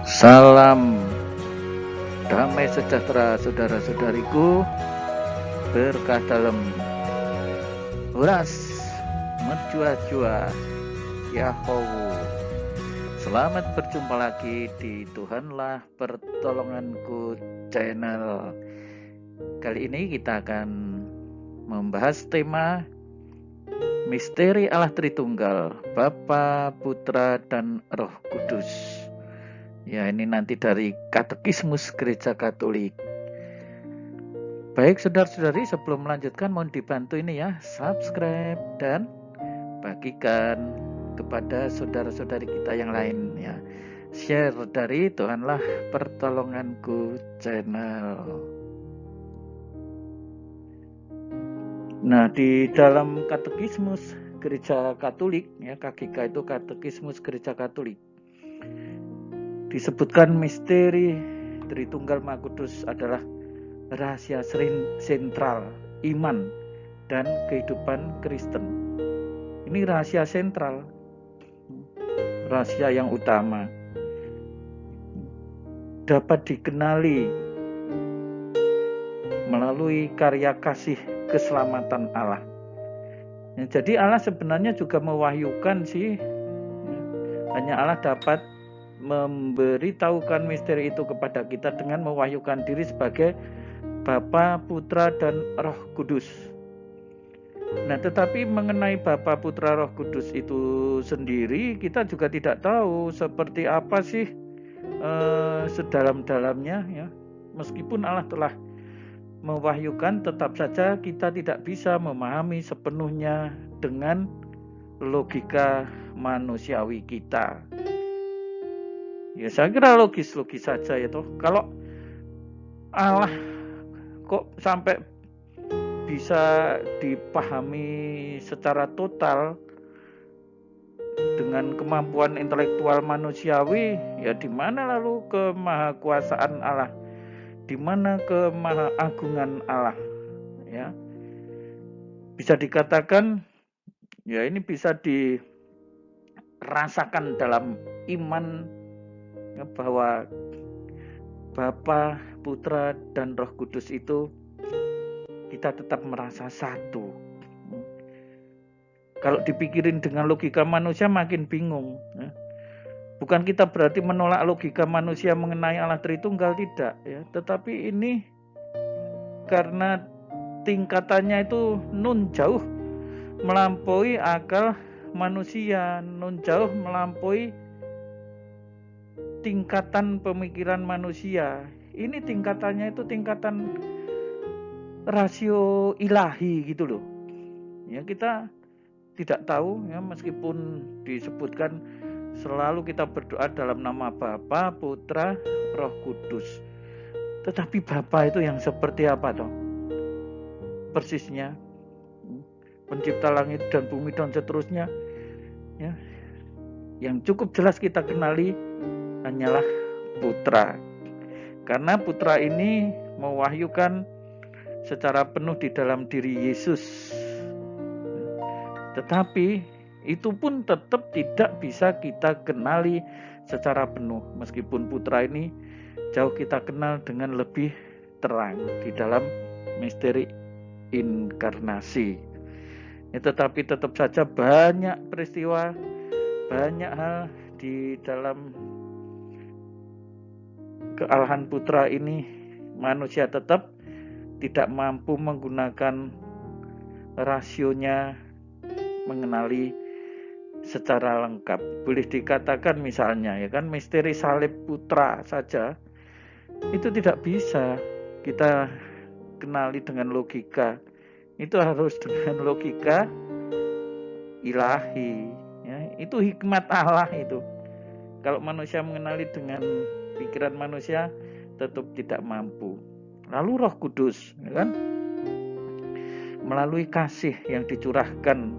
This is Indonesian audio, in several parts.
Salam damai sejahtera saudara-saudariku, berkah dalam uras menjua-jua Yahoo. Selamat berjumpa lagi di Tuhanlah Pertolonganku channel. Kali ini kita akan membahas tema misteri Allah Tritunggal, Bapa, Putra, dan Roh Kudus. Ya, ini nanti dari Katekismus Gereja Katolik. Baik saudara-saudari, sebelum melanjutkan mohon dibantu ini ya, subscribe dan bagikan kepada saudara-saudari kita yang lain ya. Share dari Tuhanlah Pertolonganku channel. Nah, di dalam Katekismus Gereja Katolik ya, KGK itu Katekismus Gereja Katolik, disebutkan misteri Tritunggal Maha Kudus adalah rahasia sentral iman dan kehidupan Kristen. Ini rahasia sentral, rahasia yang utama, dapat dikenali melalui karya kasih keselamatan Allah. Ya, jadi Allah sebenarnya juga mewahyukan sih, hanya Allah dapat memberitahukan misteri itu kepada kita dengan mewahyukan diri sebagai Bapa, Putra, dan Roh Kudus. Nah, tetapi mengenai Bapa, Putra, Roh Kudus itu sendiri kita juga tidak tahu seperti apa sih sedalam-dalamnya ya. Meskipun Allah telah mewahyukan, tetap saja kita tidak bisa memahami sepenuhnya dengan logika manusiawi kita. Ya, saya kira logis-logis saja ya toh. Kalau Allah kok sampai bisa dipahami secara total dengan kemampuan intelektual manusiawi, ya di mana lalu kemahakuasaan Allah? Di mana kemahaagungan Allah? Ya. Bisa dikatakan ya ini bisa dirasakan dalam iman ya, bahwa Bapa, Putra, dan Roh Kudus itu kita tetap merasa satu. Kalau dipikirin dengan logika manusia makin bingung. Bukan kita berarti menolak logika manusia mengenai Allah Tritunggal, tidak ya. Tetapi ini karena tingkatannya itu nun jauh melampaui akal manusia, nun jauh melampaui tingkatan pemikiran manusia. Ini tingkatannya itu tingkatan rasio ilahi gitu loh. Ya, kita tidak tahu ya, meskipun disebutkan selalu kita berdoa dalam nama Bapa, Putra, Roh Kudus. Tetapi Bapa itu yang seperti apa toh? Persisnya pencipta langit dan bumi dan seterusnya ya. Yang cukup jelas kita kenali hanyalah Putra. Karena Putra ini mewahyukan secara penuh di dalam diri Yesus. Tetapi itu pun tetap tidak bisa kita kenali secara penuh. Meskipun Putra ini jauh kita kenal dengan lebih terang di dalam misteri inkarnasi. Ya, tetapi tetap saja banyak peristiwa, banyak hal di dalam kealahan Putra ini manusia tetap tidak mampu menggunakan rasionya mengenali secara lengkap. Boleh dikatakan misalnya ya kan, misteri salib Putra saja itu tidak bisa kita kenali dengan logika. Itu harus dengan logika ilahi ya. Itu hikmat Allah itu. Kalau manusia mengenali dengan pikiran manusia tetap tidak mampu. Lalu Roh Kudus ya kan, melalui kasih yang dicurahkan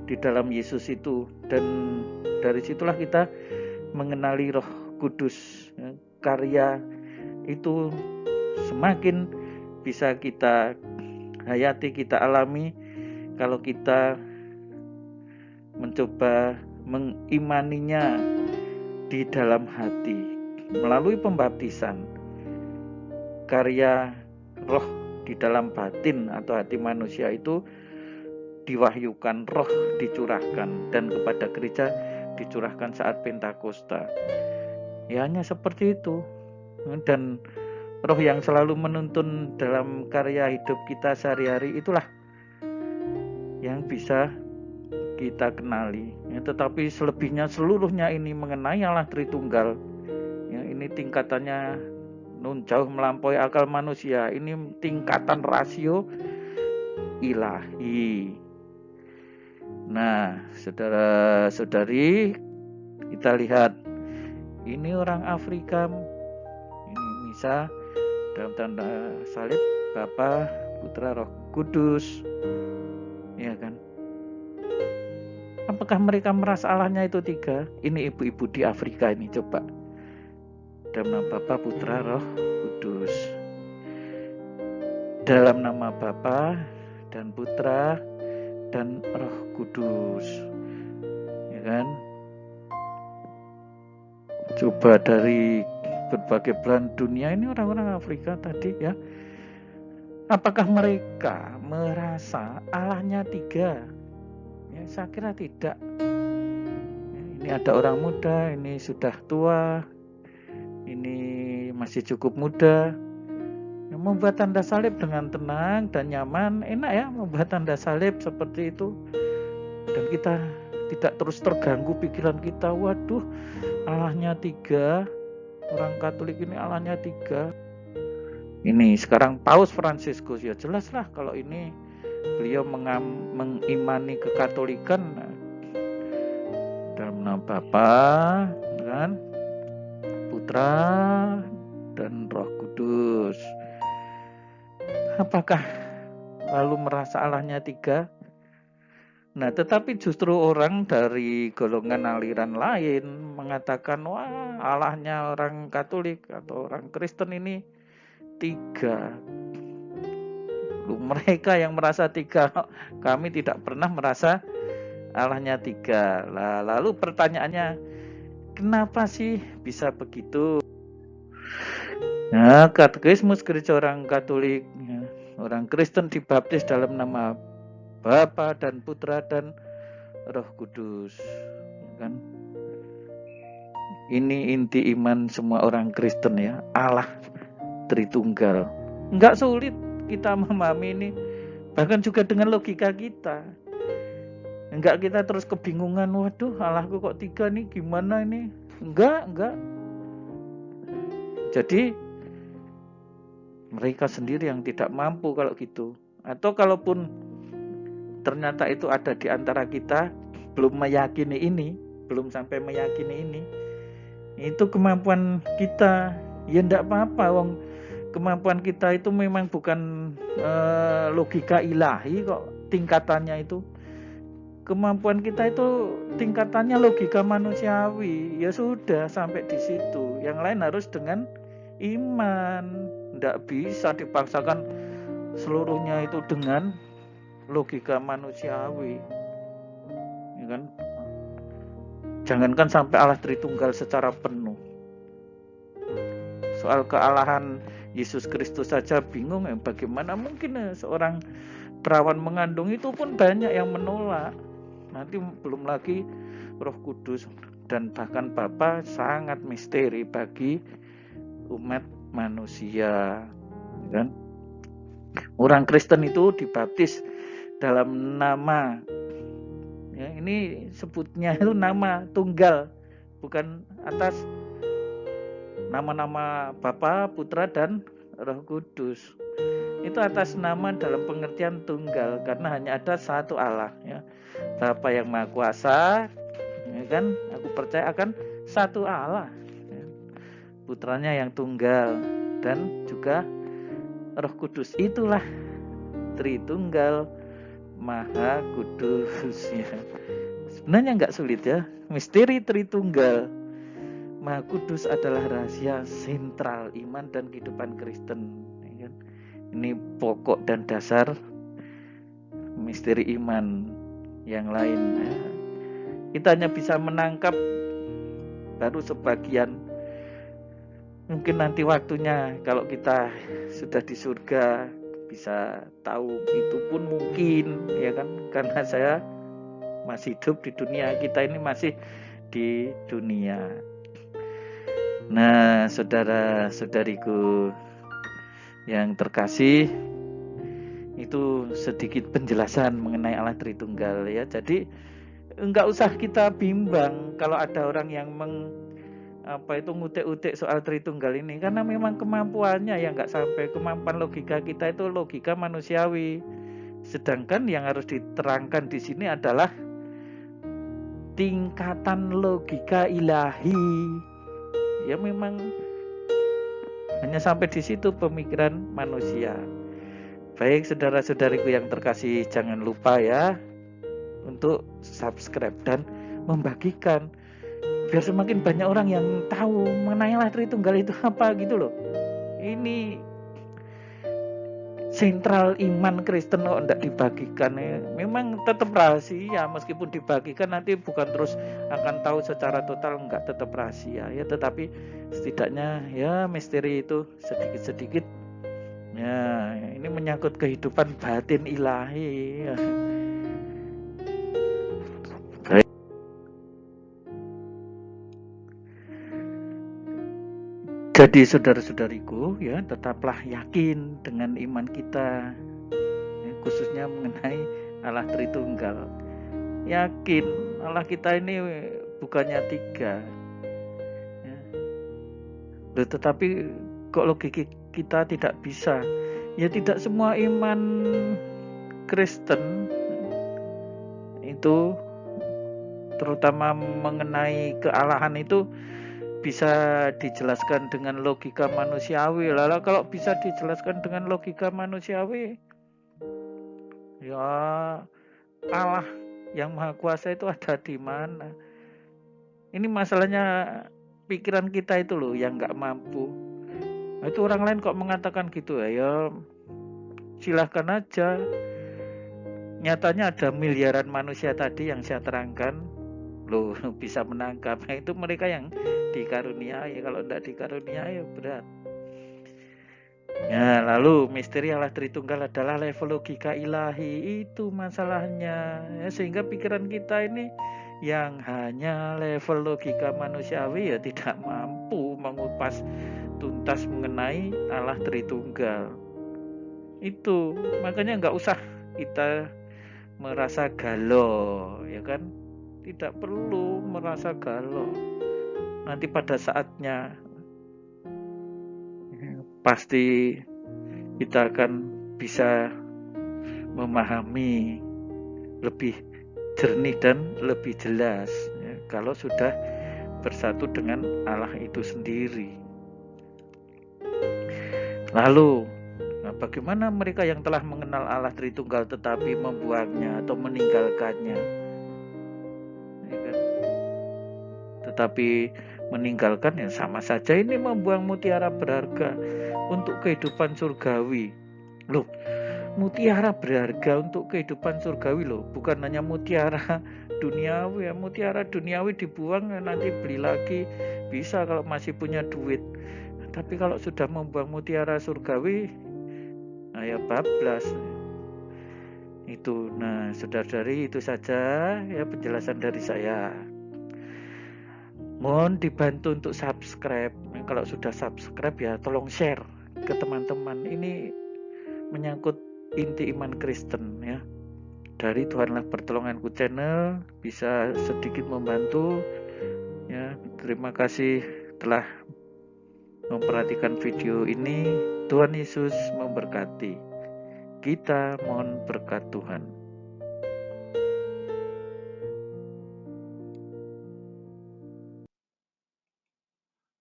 di dalam Yesus itu, dan dari situlah kita mengenali Roh Kudus ya. Karya itu semakin bisa kita hayati, kita alami kalau kita mencoba mengimaninya di dalam hati. melalui pembaptisan, karya roh di dalam batin atau hati manusia itu diwahyukan, roh dicurahkan, dan kepada gereja dicurahkan saat Pentakosta. Ya hanya seperti itu. Dan roh yang selalu menuntun dalam karya hidup kita sehari-hari itulah yang bisa kita kenali. Ya, tetapi selebihnya seluruhnya ini mengenai Allah Tritunggal. Ya, ini tingkatannya jauh melampaui akal manusia. Ini tingkatan rasio ilahi. Nah, saudara-saudari, kita lihat ini orang Afrika, ini misa dalam tanda salib Bapa, Putra, Roh Kudus, ya kan? Apakah mereka merasa Allahnya itu tiga? Ini ibu-ibu di Afrika ini, coba. Dalam nama Bapa, Putra, Roh Kudus. Dalam nama Bapa dan Putra dan Roh Kudus, ya kan? Coba dari berbagai belahan dunia ini orang-orang Afrika tadi ya, apakah mereka merasa Allahnya tiga? Ya, saya kira tidak. Ya, ini ada orang muda, ini sudah tua, ini masih cukup muda. Ya, membuat tanda salib dengan tenang dan nyaman, enak ya membuat tanda salib seperti itu. Dan kita tidak terus terganggu pikiran kita, waduh Allahnya tiga, orang Katolik ini Allahnya tiga. Ini sekarang Paus Fransiskus, ya jelas lah kalau ini beliau mengimani kekatolikan dalam nama Bapa, kan, Putra, dan Roh Kudus. Apakah lalu merasa Allahnya tiga? Nah, tetapi justru orang dari golongan aliran lain mengatakan, wah Allahnya orang Katolik atau orang Kristen ini tiga. Mereka yang merasa tiga, kami tidak pernah merasa Allahnya tiga. Lalu pertanyaannya, kenapa sih bisa begitu? Nah, katekismus gereja orang Katolik, ya, orang Kristen dibaptis dalam nama Bapa dan Putra dan Roh Kudus, kan? Ini inti iman semua orang Kristen ya, Allah Tritunggal. Enggak sulit kita memahami ini, bahkan juga dengan logika kita. Enggak kita terus kebingungan, waduh Allahku kok tiga nih, gimana ini? Enggak. Jadi mereka sendiri yang tidak mampu kalau gitu. Atau kalaupun ternyata itu ada di antara kita, belum meyakini ini, belum sampai meyakini ini, itu kemampuan kita, ya enggak apa-apa, wong kemampuan kita itu memang bukan logika ilahi kok tingkatannya itu. Kemampuan kita itu tingkatannya logika manusiawi. Ya sudah sampai di situ. Yang lain harus dengan iman. Enggak bisa dipaksakan seluruhnya itu dengan logika manusiawi, ya kan? Jangankan sampai Allah Tritunggal secara penuh. Soal kealahan Yesus Kristus saja bingung, bagaimana mungkin seorang perawan mengandung, itu pun banyak yang menolak. Nanti belum lagi Roh Kudus dan bahkan Bapa, sangat misteri bagi umat manusia, kan? Orang Kristen itu dibaptis dalam nama, ya, ini sebutnya itu nama tunggal, bukan atas nama-nama Bapa, Putra, dan Roh Kudus. Itu atas nama dalam pengertian tunggal, karena hanya ada satu Allah, ya. Bapa yang Maha Kuasa, ya kan? Aku percaya akan satu Allah, ya. Putranya yang tunggal, dan juga Roh Kudus, itulah Tritunggal Maha Kudus, ya. Sebenarnya nggak sulit ya, misteri Tritunggal Maha Kudus adalah rahasia sentral iman dan kehidupan Kristen, ya kan? Ini pokok dan dasar misteri iman yang lain, ya. Kita hanya bisa menangkap baru sebagian Mungkin nanti waktunya kalau kita sudah di surga bisa tahu, itu pun mungkin ya kan, karena saya masih hidup di dunia, kita ini masih di dunia. Nah, saudara-saudariku yang terkasih, itu sedikit penjelasan mengenai Allah Tritunggal ya. Jadi enggak usah kita bimbang kalau ada orang yang ngutek-utek soal Tritunggal ini, karena memang kemampuannya yang enggak sampai. Kemampuan logika kita itu logika manusiawi. Sedangkan yang harus diterangkan di sini adalah tingkatan logika ilahi. Ya memang hanya sampai di situ pemikiran manusia. Baik saudara-saudariku yang terkasih, jangan lupa ya untuk subscribe dan membagikan, biar semakin banyak orang yang tahu mengenai Allah Tritunggal itu apa gitu loh. Ini sentral iman Kristen kok enggak dibagikan ya. Memang tetap rahasia, meskipun dibagikan nanti bukan terus akan tahu secara total, enggak, tetap rahasia ya, tetapi setidaknya ya misteri itu sedikit-sedikit ya, ini menyangkut kehidupan batin ilahi ya. Jadi saudara-saudariku ya, tetaplah yakin dengan iman kita ya, khususnya mengenai Allah Tritunggal. Yakin Allah kita ini bukannya 3 ya. Loh, tetapi kok logika kita tidak bisa ya. Tidak semua iman Kristen itu, terutama mengenai kealahan itu, bisa dijelaskan dengan logika manusiawi. Lalu kalau bisa dijelaskan dengan logika manusiawi, ya Allah yang Maha Kuasa itu ada di mana? Ini masalahnya pikiran kita itu loh yang nggak mampu. Nah, itu orang lain kok mengatakan gitu ya, silahkan aja. Nyatanya ada miliaran manusia tadi yang saya terangkan loh bisa menangkap. Nah, itu mereka yang dikaruniai. Kalau tidak dikaruniai berat ya. Lalu misteri Allah Tritunggal adalah level logika ilahi, itu masalahnya ya, sehingga pikiran kita ini yang hanya level logika manusiawi ya tidak mampu mengupas tuntas mengenai Allah Tritunggal. Itu makanya nggak usah kita merasa galau ya kan, tidak perlu merasa galau. Nanti pada saatnya pasti kita akan bisa memahami lebih jernih dan lebih jelas ya, kalau sudah bersatu dengan Allah itu sendiri. Lalu bagaimana mereka yang telah mengenal Allah Tritunggal tetapi membuangnya atau meninggalkannya ya kan? Tetapi meninggalkan ya sama saja ini membuang mutiara berharga untuk kehidupan surgawi. Loh, mutiara berharga untuk kehidupan surgawi loh, bukan hanya mutiara duniawi ya. Mutiara duniawi dibuang ya, nanti beli lagi bisa kalau masih punya duit. Tapi kalau sudah membuang mutiara surgawi, nah ya bablas itu. Nah saudara-saudari, itu saja ya penjelasan dari saya. Mohon dibantu untuk subscribe. Kalau sudah subscribe ya tolong share ke teman-teman. Ini menyangkut inti iman Kristen ya. Dari Tuhanlah Pertolonganku channel bisa sedikit membantu ya. Terima kasih telah memperhatikan video ini. Tuhan Yesus memberkati. Kita mohon berkat Tuhan.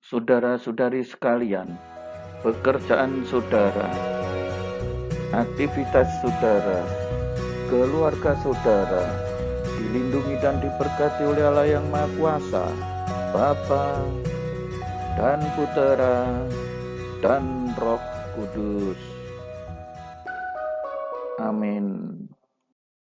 Saudara-saudari sekalian, pekerjaan saudara, aktivitas saudara, keluarga saudara dilindungi dan diberkati oleh Allah yang Maha Kuasa, Bapa dan Putera dan Roh Kudus. Amin.